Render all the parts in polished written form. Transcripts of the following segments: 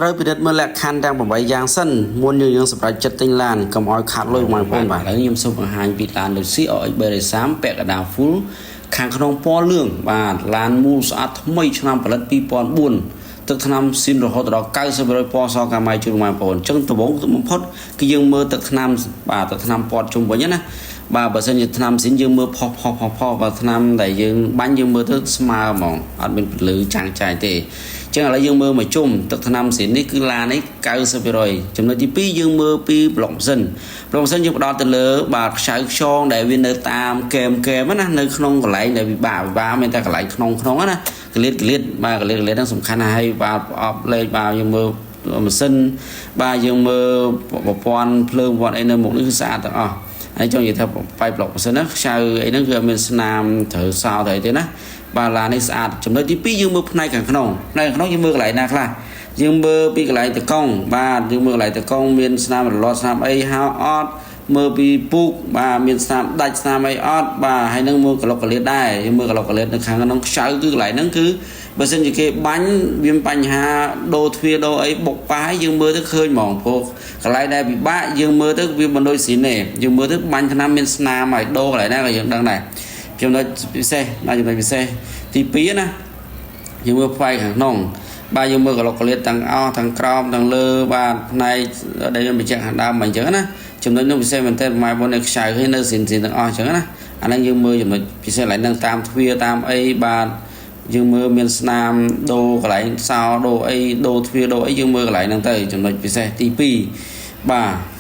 ត្រូវពិនិត្យមើលលក្ខខណ្ឌទាំង8យ៉ាងសិនមុនយើងសម្រេចចិត្តទិញឡានកុំឲ្យខាតលុយបងប្អូនបាទឥឡូវខ្ញុំសូមបង្ហាញពីឡាន CRX 330ពាក់កណ្ដាល full ខាងក្នុងពណ៌លឿងបាទឡានមូលស្អាតថ្មីឆ្នាំផលិត2004ទឹកថ្នាំស៊ីនរហូតដល់90%ពណ៌សកាម៉ៃជួយបងប្អូនអញ្ចឹងដំបូងបំផុតគឺយើងមើលទឹកថ្នាំបាទទឹកថ្នាំពណ៌ជុំវិញណាបាទបើសិនជាថ្នាំស៊ីនយើងមើលផុសបាទថ្នាំដែលយើងបាញ់យើងមើលទៅស្មើហ្មងអត់មានពលឺចាំងចាយទេអញ្ចឹងឥឡូវយើងមើលមកជុំទឹកថ្នាំស៊ីននេះគឺឡាននេះ90%ចំណុចទី2យើងមើលពីប្លុកម៉ាស៊ីនយើងផ្ដោតទៅលើបាទខ្សៅខ្យងដែលវានៅតាមកែមណានៅក្នុងកន្លែងដែលពិបាកមានតែកន្លែងក្នុងណាកលៀតបាទកលៀតហ្នឹងសំខាន់ណាស់ហើយបាទអបលេខបាទយើងមើលម៉ាស៊ីនបាទយើងមើលប្រព័ន្ធភ្លើងប្រព័ន្ធអីនៅមុខនេះគឺស្អាតទាំងអស់ហើយចង់និយាយថាបាយប្លុកម៉ាស៊ីនណាខ្សៅអីហ្នឹងគឺអត់មានស្នាមត្រូវសោទៅអីទេណាបាទឡាននេះស្អាតចំណុចទី2យើងមើលផ្នែកខាងក្នុងយើងមើលកន្លែងណាខ្លះយើងមើលពីកន្លែងតកង់បាទយើងមើលកន្លែងតកង់មានស្នាមរលាត់ស្នាមអីហៅអត់មើលពីពូកបាទមានស្នាមដាច់ស្នាមអីអត់បាទហើយនឹងមើលក្លុកកលៀតដែរយើងមើលក្លុកកលៀតនៅខាងក្នុងខ្សៅគឺកន្លែងហ្នឹងគឺបើសិនជាគេបាញ់វាមានបញ្ហាដូរទ្វារដូរអីបុកប៉ាយយើងមើលទៅឃើញហ្មងព្រោះកន្លែងដែលពិបាកយើងមើលទៅវាមិនដូចស៊ីនទេយើងមើលទៅបាញ់ថ្នាំមានស្នាមហើយដូរកន្លែងណាក៏យើងដឹងដែរចំណុចពិសេសទី2ណាយើងមើលផ្នែកខាងក្នុងបាទយើងមើលក្លុកកលៀតទាំងអស់ទាំងក្រោមទាំងលើបាទផ្នែកដែលយើងបញ្ជាក់ខាងដើមអញ្ចឹងណាចំណុចនោះពិសេសមែនតើម៉ែបងនៅខ្សៅហើយនៅស៊ីនទាំងអស់អញ្ចឹងណាអាហ្នឹងយើងមើលចំណុចពិសេសកន្លែងហ្នឹងតាមទ្វារតាមអីបាទយើងមើលមានស្នាមដូរកន្លែងសោដូរអីដូរទ្វារដូរអីយើងមើលកន្លែងហ្នឹងទៅចំណុចពិសេសទី2បាទ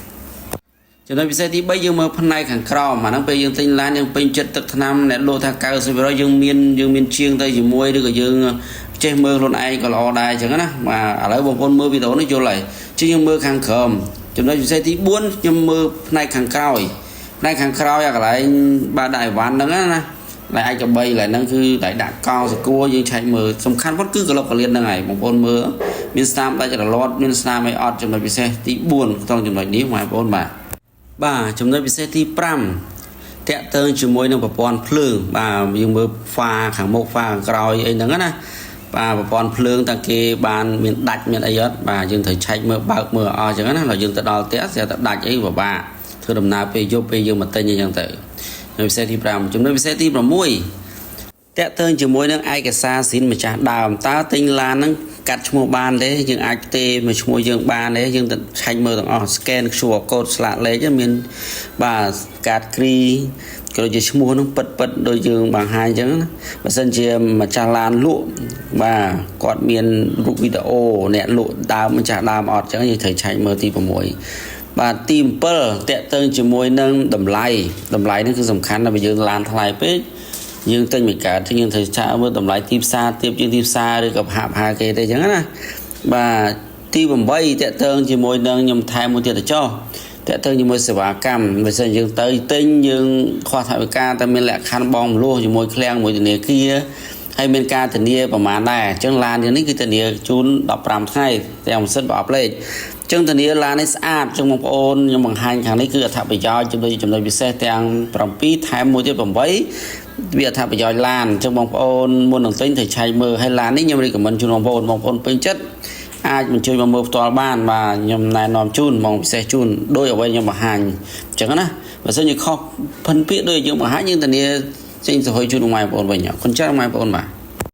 ចំណុចពិសេសទី3យើងមើលផ្នែកខាងក្រោមអាហ្នឹងពេលយើងទិញឡានយើងពេញចិត្តទឹកថ្នាំអ្នកលក់ថា90%យើងមានជាងទៅជាមួយឬក៏យើងចេះមើលខ្លួនឯងក៏ល្អដែរអញ្ចឹងណាបាទឥឡូវបងប្អូនមើលវីដេអូនេះយល់ហើយជាងយើងមើលខាងក្រោមចំណុចពិសេសទី4ខ្ញុំមើលផ្នែកខាងក្រោយអាកន្លែងបាទដាក់អីវ៉ាន់ហ្នឹងណាដែលអាចកបីឡើយហ្នឹងគឺតែដាក់កោសគួរយើងឆែកមើលសំខាន់បំផុតគឺក្លុកកលៀតហ្នឹងហើយបងប្អូនមើលមានស្នាមដាច់រលាត់មានស្នាមអីអត់ចំណុចពិសេសទី4ក្នុងចំណុចនេះបងប្អូនបាទចំណុចពិសេសទី5តាក់ទងជាមួយនឹងប្រព័ន្ធភ្លើងបាទយើងមើលហ្វាខាងមុខហ្វាខាងក្រោយអីហ្នឹងណាបាទប្រព័ន្ធភ្លើងតាគេបានមានដាច់មានអីអត់បាទយើងត្រូវឆែកមើលបើកមើលអស់អញ្ចឹងណាដល់យើងទៅដល់ផ្ទះស្រាប់តែដាច់អីពិបាកធ្វើដំណើរពេលយប់ពេលយើងមកទិញអញ្ចឹងទៅចំណុចពិសេសទី5ចំណុចពិសេសទី6តាក់ទងជាមួយនឹងឯកសារស៊ីនម្ចាស់ដើមតើទិញឡានហ្នឹងកាត់ឈ្មោះបានទេយើងអាចផ្ទេរមកឈ្មោះយើងបានទេយើងទៅឆែកមើលទាំងអស់ scan QR code ស្លាកលេខមានបាទកាតគ្រីក៏ដូចជាឈ្មោះហ្នឹងពិតដូចយើងបង្ហាញអញ្ចឹងណាបើសិនជាម្ចាស់ឡានលក់បាទគាត់មានរូបវីដេអូអ្នកលក់ដើមម្ចាស់ដើមអត់អញ្ចឹងយើងត្រូវឆែកមើលទី6បាទទី7តាក់ទងជាមួយនឹងតម្លៃនេះគឺសំខាន់ណាស់បើយើងឡានថ្លៃពេកយើងទិញមួយកើតយើងត្រូវឆាកមើលតម្លៃទីផ្សារទៀបជាងទីផ្សារឬក៏ហាគេទេអញ្ចឹងណាបាទទី8តាក់ទងជាមួយនឹងខ្ញុំថែមមួយទៀតទៅចុះតាក់ទងជាមួយសេវាកម្មបើសិនយើងទៅទិញយើងខ្វះថវិកាតែមានលក្ខខណ្ឌបងមលោះជាមួយឃ្លាំងមួយធនាគារហើយមានការធានាប្រមាណដែរអញ្ចឹងឡានយើងនេះគឺធានាជូន15ថ្ងៃទាំងម៉ាស៊ីនប្រអប់លេខអញ្ចឹងធានាឡាននេះស្អាតអញ្ចឹងបងប្អូនខ្ញុំបង្ហាញខាងនេះគឺអត្ថប្រយោជន៍ចំណុចពិសេសទាំង7ថែមមួយទៀត8វាអត្ថប្រយោជន៍ឡានអញ្ចឹងបងប្អូនមុននឹងទិញត្រូវឆែកមើលហើយឡាននេះខ្ញុំរីកមិនជូនបងប្អូនពេញចិត្តអាចបញ្ជូនមកមើលផ្ទាល់បានបាទខ្ញុំណែនាំជូនមកពិសេសជូនដោយអ្វីខ្ញុំបង្ហាញអញ្ចឹងណាបើសិនជាខុសភិនពាក្យដោយយើងបង្ហាញយើងធានាចេញទៅឲ្យជូនបងប្អូនវិញអរគុណច្រើនបងប្អូនបាទ